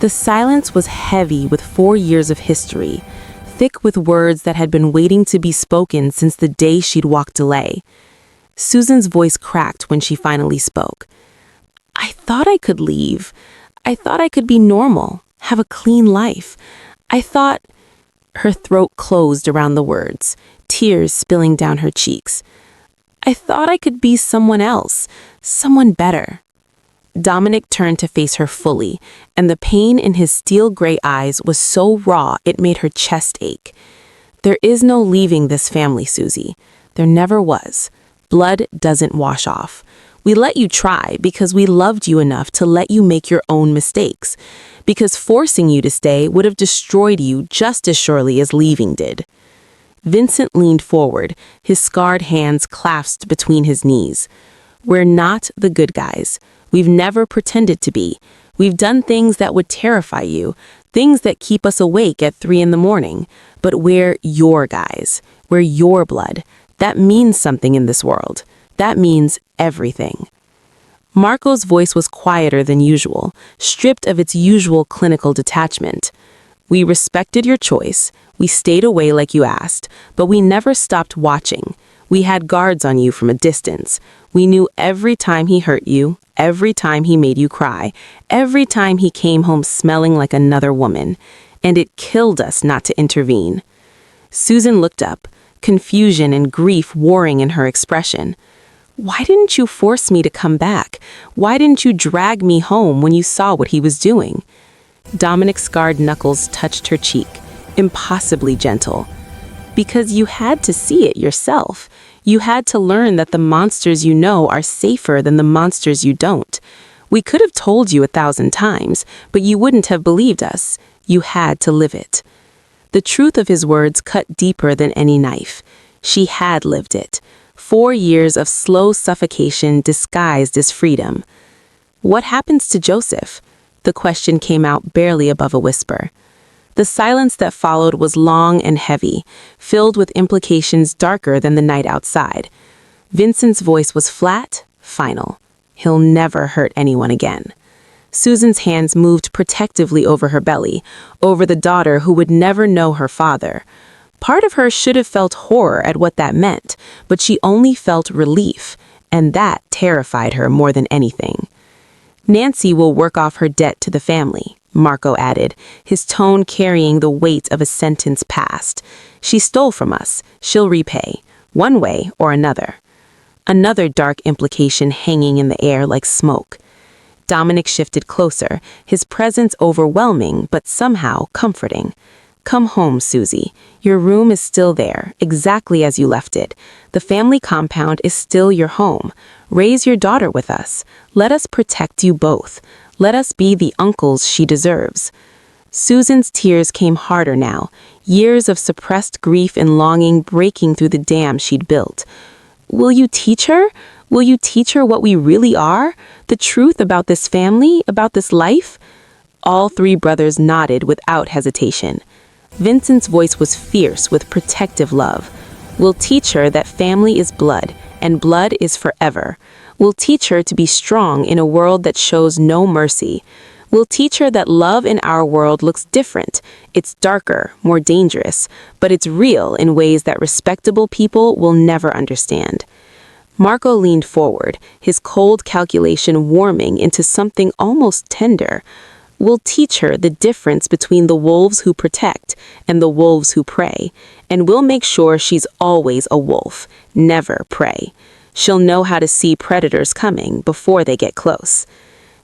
The silence was heavy with 4 years of history, thick with words that had been waiting to be spoken since the day she'd walked away. Susan's voice cracked when she finally spoke. I thought I could leave. I thought I could be normal, have a clean life. I thought... Her throat closed around the words, tears spilling down her cheeks. I thought I could be someone else, someone better. Dominic turned to face her fully, and the pain in his steel gray eyes was so raw it made her chest ache. There is no leaving this family, Susie. There never was. Blood doesn't wash off. We let you try because we loved you enough to let you make your own mistakes, because forcing you to stay would have destroyed you just as surely as leaving did. Vincent leaned forward, his scarred hands clasped between his knees. We're not the good guys. We've never pretended to be. We've done things that would terrify you, things that keep us awake at 3 a.m, but we're your guys. We're your blood. That means something in this world. That means everything. Marco's voice was quieter than usual, stripped of its usual clinical detachment. We respected your choice. We stayed away like you asked, but we never stopped watching. We had guards on you from a distance. We knew every time he hurt you, every time he made you cry, every time he came home smelling like another woman. And it killed us not to intervene. Susan looked up, confusion and grief warring in her expression. Why didn't you force me to come back? Why didn't you drag me home when you saw what he was doing? Dominic's scarred knuckles touched her cheek, impossibly gentle. Because you had to see it yourself. You had to learn that the monsters you know are safer than the monsters you don't. We could have told you 1,000 times, but you wouldn't have believed us. You had to live it. The truth of his words cut deeper than any knife. She had lived it. 4 years of slow suffocation disguised as freedom. What happens to Joseph? The question came out barely above a whisper. The silence that followed was long and heavy, filled with implications darker than the night outside. Vincent's voice was flat, final. He'll never hurt anyone again. Susan's hands moved protectively over her belly, over the daughter who would never know her father. Part of her should have felt horror at what that meant, but she only felt relief, and that terrified her more than anything. Nancy will work off her debt to the family, Marco added, his tone carrying the weight of a sentence passed. She stole from us. She'll repay, one way or another. Another dark implication hanging in the air like smoke. Dominic shifted closer, his presence overwhelming but somehow comforting. Come home, Susie. Your room is still there, exactly as you left it. The family compound is still your home. Raise your daughter with us. Let us protect you both. Let us be the uncles she deserves. Susan's tears came harder now, years of suppressed grief and longing breaking through the dam she'd built. Will you teach her? Will you teach her what we really are? The truth about this family, about this life? All 3 brothers nodded without hesitation. Vincent's voice was fierce with protective love. We'll teach her that family is blood, and blood is forever. We'll teach her to be strong in a world that shows no mercy. We'll teach her that love in our world looks different. It's darker, more dangerous, but it's real in ways that respectable people will never understand. Marco leaned forward, his cold calculation warming into something almost tender. We'll teach her the difference between the wolves who protect and the wolves who prey, and we'll make sure she's always a wolf, never prey. She'll know how to see predators coming before they get close.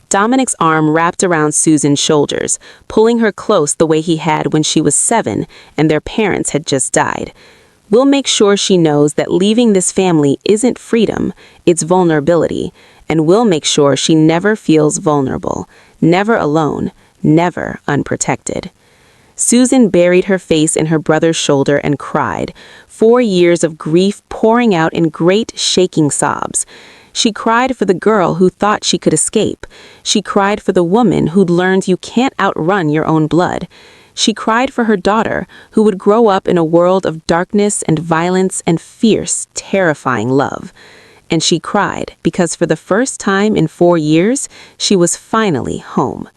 Dominic's arm wrapped around Susan's shoulders, pulling her close the way he had when she was 7 and their parents had just died. We'll make sure she knows that leaving this family isn't freedom, it's vulnerability, and we'll make sure she never feels vulnerable, never alone, never unprotected. Susan buried her face in her brother's shoulder and cried, 4 years of grief pouring out in great shaking sobs. She cried for the girl who thought she could escape. She cried for the woman who'd learned you can't outrun your own blood. She cried for her daughter, who would grow up in a world of darkness and violence and fierce, terrifying love. And she cried because for the first time in 4 years, she was finally home.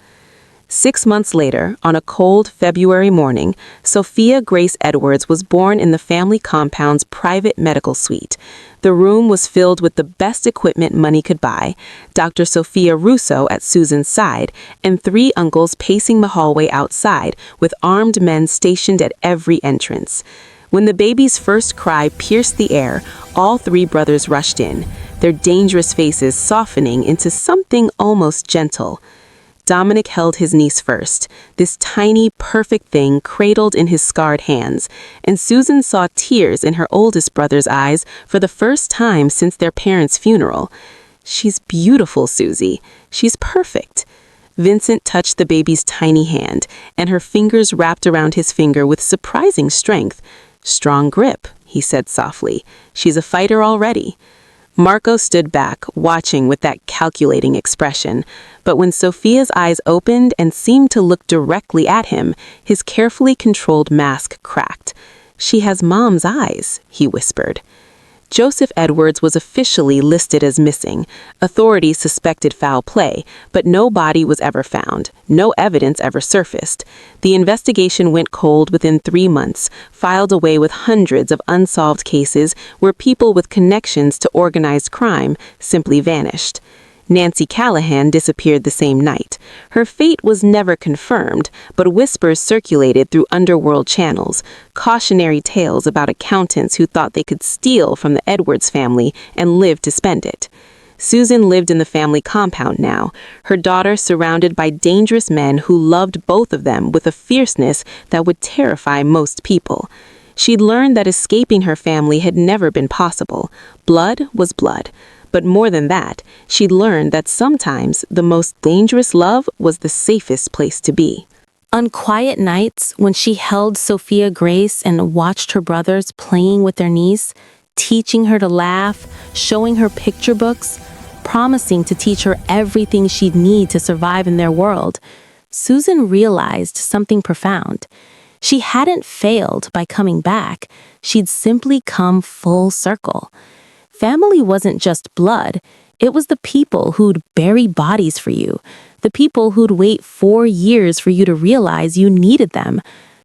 6 months later, on a cold February morning, Sophia Grace Edwards was born in the family compound's private medical suite. The room was filled with the best equipment money could buy, Dr. Sophia Russo at Susan's side, and 3 uncles pacing the hallway outside, with armed men stationed at every entrance. When the baby's first cry pierced the air, all 3 brothers rushed in, their dangerous faces softening into something almost gentle. Dominic held his niece first, this tiny, perfect thing cradled in his scarred hands, and Susan saw tears in her oldest brother's eyes for the first time since their parents' funeral. She's beautiful, Susie. She's perfect. Vincent touched the baby's tiny hand, and her fingers wrapped around his finger with surprising strength. Strong grip, he said softly. She's a fighter already. Marco stood back, watching with that calculating expression, but when Sophia's eyes opened and seemed to look directly at him, his carefully controlled mask cracked. She has Mom's eyes, he whispered. Joseph Edwards was officially listed as missing. Authorities suspected foul play, but no body was ever found. No evidence ever surfaced. The investigation went cold within 3 months, filed away with hundreds of unsolved cases where people with connections to organized crime simply vanished. Nancy Callahan disappeared the same night. Her fate was never confirmed, but whispers circulated through underworld channels, cautionary tales about accountants who thought they could steal from the Edwards family and live to spend it. Susan lived in the family compound now, her daughter surrounded by dangerous men who loved both of them with a fierceness that would terrify most people. She'd learned that escaping her family had never been possible. Blood was blood. But more than that, she'd learned that sometimes the most dangerous love was the safest place to be. On quiet nights, when she held Sophia Grace and watched her brothers playing with their niece, teaching her to laugh, showing her picture books, promising to teach her everything she'd need to survive in their world, Susan realized something profound. She hadn't failed by coming back. She'd simply come full circle. Family wasn't just blood. It was the people who'd bury bodies for you, the people who'd wait 4 years for you to realize you needed them,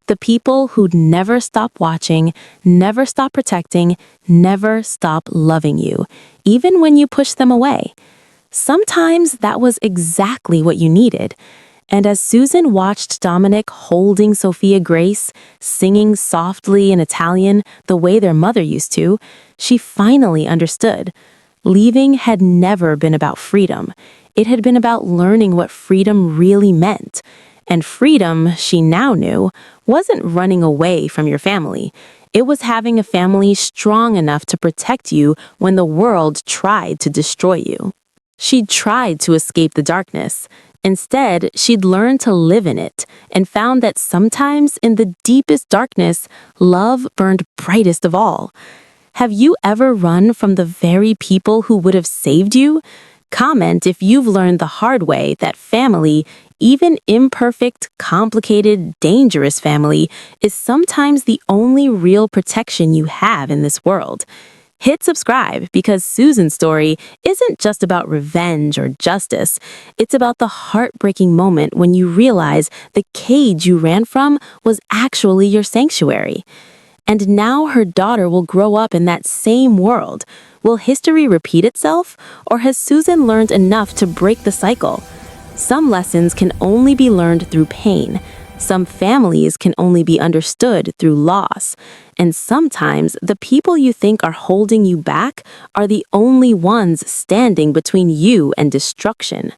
the people who'd never stop watching, never stop protecting, never stop loving you, even when you pushed them away. Sometimes that was exactly what you needed. And as Susan watched Dominic holding Sophia Grace, singing softly in Italian the way their mother used to, she finally understood. Leaving had never been about freedom. It had been about learning what freedom really meant. And freedom, she now knew, wasn't running away from your family. It was having a family strong enough to protect you when the world tried to destroy you. She'd tried to escape the darkness. Instead, she'd learned to live in it and found that sometimes in the deepest darkness, love burned brightest of all. Have you ever run from the very people who would have saved you? Comment if you've learned the hard way that family, even imperfect, complicated, dangerous family, is sometimes the only real protection you have in this world. Hit subscribe because Susan's story isn't just about revenge or justice. It's about the heartbreaking moment when you realize the cage you ran from was actually your sanctuary. And now her daughter will grow up in that same world. Will history repeat itself, or has Susan learned enough to break the cycle? Some lessons can only be learned through pain. Some families can only be understood through loss. And sometimes the people you think are holding you back are the only ones standing between you and destruction.